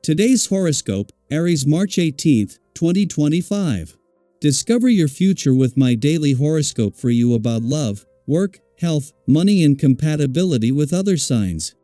Today's horoscope, Aries March 18th, 2025. Discover your future with my daily horoscope for you about love, work, health, money and compatibility with other signs.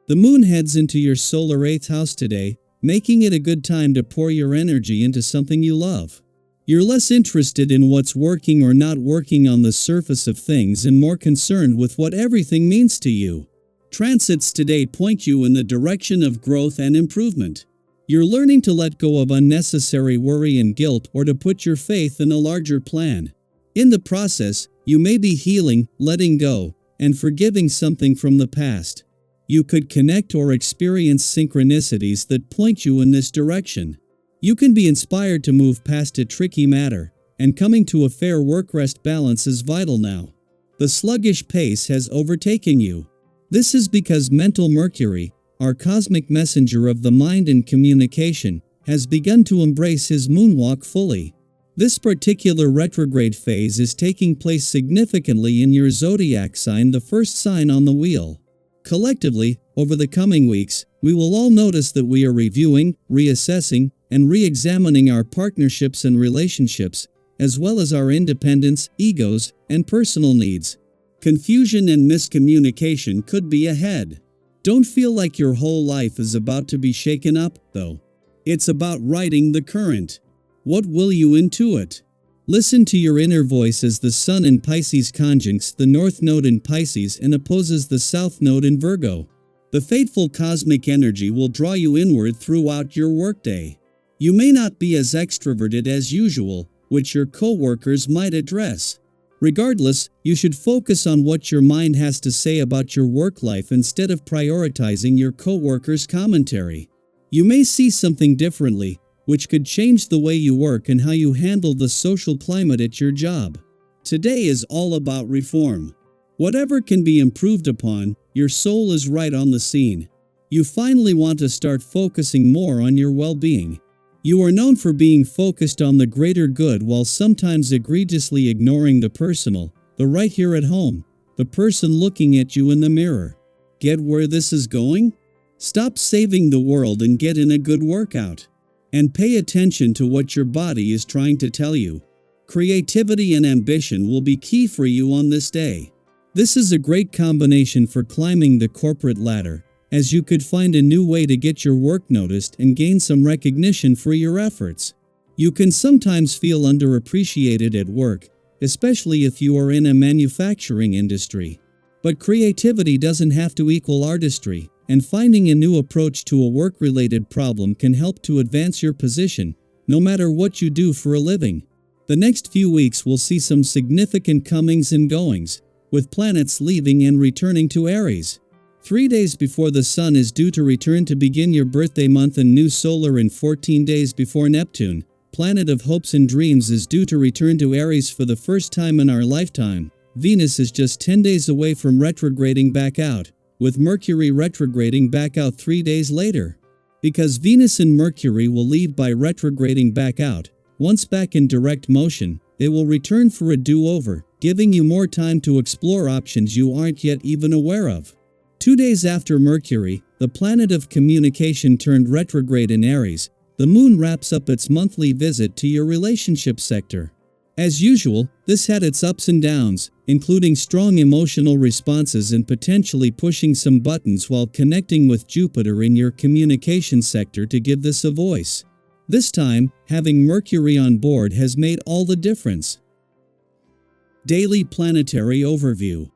The moon heads into your solar 8th house today, making it a good time to pour your energy into something you love. You're less interested in what's working or not working on the surface of things and more concerned with what everything means to you. Transits today point you in the direction of growth and improvement. You're learning to let go of unnecessary worry and guilt or to put your faith in a larger plan. In the process, you may be healing, letting go, and forgiving something from the past. You could connect or experience synchronicities that point you in this direction. You can be inspired to move past a tricky matter, and coming to a fair work-rest balance is vital now. The sluggish pace has overtaken you. This is because mental Mercury, our cosmic messenger of the mind and communication, has begun to embrace his moonwalk fully. This particular retrograde phase is taking place significantly in your zodiac sign, the first sign on the wheel. Collectively, over the coming weeks, we will all notice that we are reviewing, reassessing, and re-examining our partnerships and relationships, as well as our independence, egos, and personal needs. Confusion and miscommunication could be ahead. Don't feel like your whole life is about to be shaken up, though. It's about riding the current. What will you intuit? Listen to your inner voice as the Sun in Pisces conjuncts the North Node in Pisces and opposes the South Node in Virgo. The fateful cosmic energy will draw you inward throughout your workday. You may not be as extroverted as usual, which your co-workers might address. Regardless, you should focus on what your mind has to say about your work life instead of prioritizing your co-workers' commentary. You may see something differently, which could change the way you work and how you handle the social climate at your job. Today is all about reform. Whatever can be improved upon, your soul is right on the scene. You finally want to start focusing more on your well-being. You are known for being focused on the greater good while sometimes egregiously ignoring the personal, the right here at home, the person looking at you in the mirror. Get where this is going? Stop saving the world and get in a good workout. And pay attention to what your body is trying to tell you. Creativity and ambition will be key for you on this day. This is a great combination for climbing the corporate ladder, as you could find a new way to get your work noticed and gain some recognition for your efforts. You can sometimes feel underappreciated at work, especially if you are in a manufacturing industry. But creativity doesn't have to equal artistry, and finding a new approach to a work-related problem can help to advance your position, no matter what you do for a living. The next few weeks will see some significant comings and goings, with planets leaving and returning to Aries. 3 days before the Sun is due to return to begin your birthday month and new solar in 14 days before Neptune, planet of hopes and dreams, is due to return to Aries for the first time in our lifetime. Venus is just 10 days away from retrograding back out, with Mercury retrograding back out 3 days later. Because Venus and Mercury will leave by retrograding back out, once back in direct motion, they will return for a do-over, giving you more time to explore options you aren't yet even aware of. 2 days after Mercury, the planet of communication turned retrograde in Aries, the moon wraps up its monthly visit to your relationship sector. As usual, this had its ups and downs, including strong emotional responses and potentially pushing some buttons while connecting with Jupiter in your communication sector to give this a voice. This time, having Mercury on board has made all the difference. Daily Planetary Overview.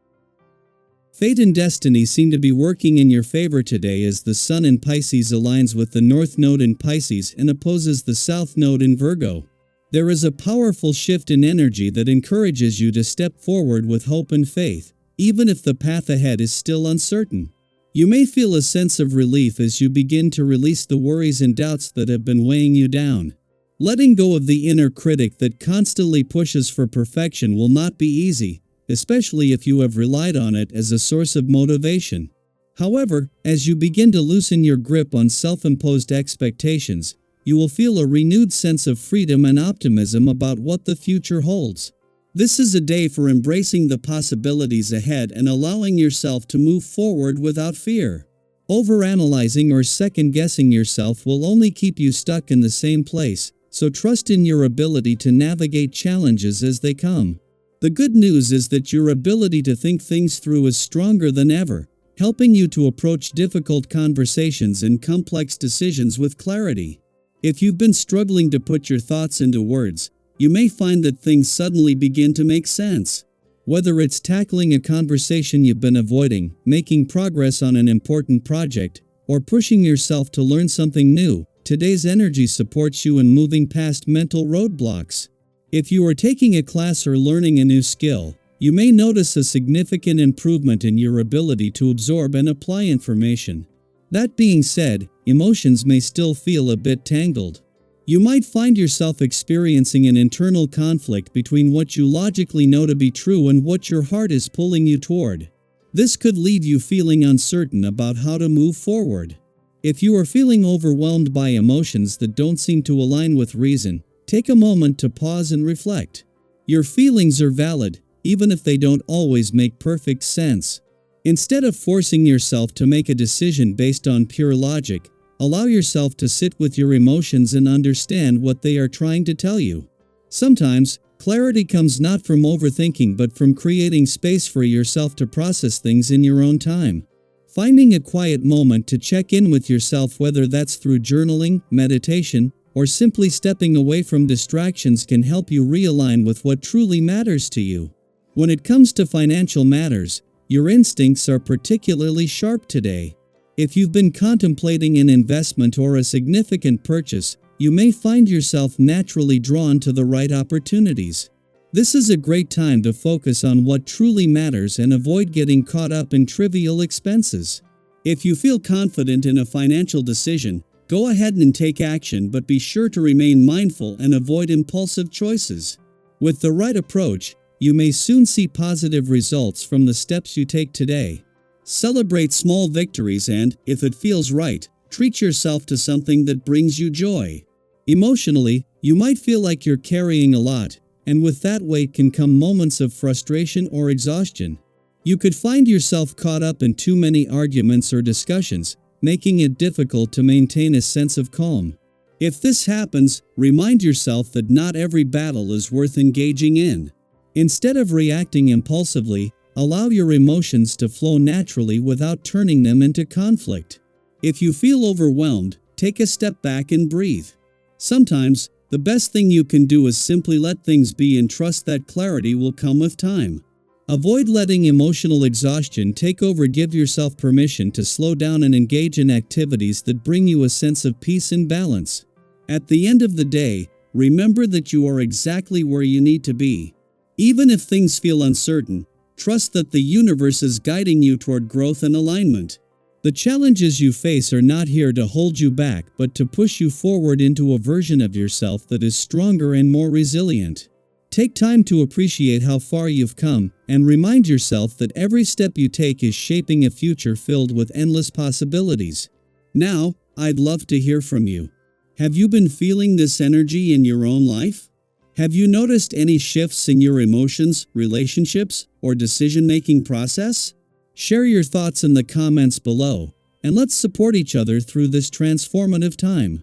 Fate and destiny seem to be working in your favor today as the Sun in Pisces aligns with the North Node in Pisces and opposes the South Node in Virgo. There is a powerful shift in energy that encourages you to step forward with hope and faith, even if the path ahead is still uncertain. You may feel a sense of relief as you begin to release the worries and doubts that have been weighing you down. Letting go of the inner critic that constantly pushes for perfection will not be easy, especially if you have relied on it as a source of motivation. However, as you begin to loosen your grip on self-imposed expectations, you will feel a renewed sense of freedom and optimism about what the future holds. This is a day for embracing the possibilities ahead and allowing yourself to move forward without fear. Overanalyzing or second-guessing yourself will only keep you stuck in the same place, so trust in your ability to navigate challenges as they come. The good news is that your ability to think things through is stronger than ever, helping you to approach difficult conversations and complex decisions with clarity. If you've been struggling to put your thoughts into words, you may find that things suddenly begin to make sense. Whether it's tackling a conversation you've been avoiding, making progress on an important project, or pushing yourself to learn something new, today's energy supports you in moving past mental roadblocks. If you are taking a class or learning a new skill, you may notice a significant improvement in your ability to absorb and apply information. That being said, emotions may still feel a bit tangled. You might find yourself experiencing an internal conflict between what you logically know to be true and what your heart is pulling you toward. This could leave you feeling uncertain about how to move forward. If you are feeling overwhelmed by emotions that don't seem to align with reason, take a moment to pause and reflect. Your feelings are valid, even if they don't always make perfect sense. Instead of forcing yourself to make a decision based on pure logic, allow yourself to sit with your emotions and understand what they are trying to tell you. Sometimes, clarity comes not from overthinking but from creating space for yourself to process things in your own time. Finding a quiet moment to check in with yourself, whether that's through journaling, meditation, or simply stepping away from distractions, can help you realign with what truly matters to you. When it comes to financial matters, your instincts are particularly sharp today. If you've been contemplating an investment or a significant purchase, you may find yourself naturally drawn to the right opportunities. This is a great time to focus on what truly matters and avoid getting caught up in trivial expenses. If you feel confident in a financial decision, go ahead and take action, but be sure to remain mindful and avoid impulsive choices. With the right approach, you may soon see positive results from the steps you take today. Celebrate small victories and, if it feels right, treat yourself to something that brings you joy. Emotionally, you might feel like you're carrying a lot, and with that weight can come moments of frustration or exhaustion. You could find yourself caught up in too many arguments or discussions, making it difficult to maintain a sense of calm. If this happens, remind yourself that not every battle is worth engaging in. Instead of reacting impulsively, allow your emotions to flow naturally without turning them into conflict. If you feel overwhelmed, take a step back and breathe. Sometimes, the best thing you can do is simply let things be and trust that clarity will come with time. Avoid letting emotional exhaustion take over. Give yourself permission to slow down and engage in activities that bring you a sense of peace and balance. At the end of the day, remember that you are exactly where you need to be. Even if things feel uncertain, trust that the universe is guiding you toward growth and alignment. The challenges you face are not here to hold you back but to push you forward into a version of yourself that is stronger and more resilient. Take time to appreciate how far you've come, and remind yourself that every step you take is shaping a future filled with endless possibilities. Now, I'd love to hear from you. Have you been feeling this energy in your own life? Have you noticed any shifts in your emotions, relationships, or decision-making process? Share your thoughts in the comments below, and let's support each other through this transformative time.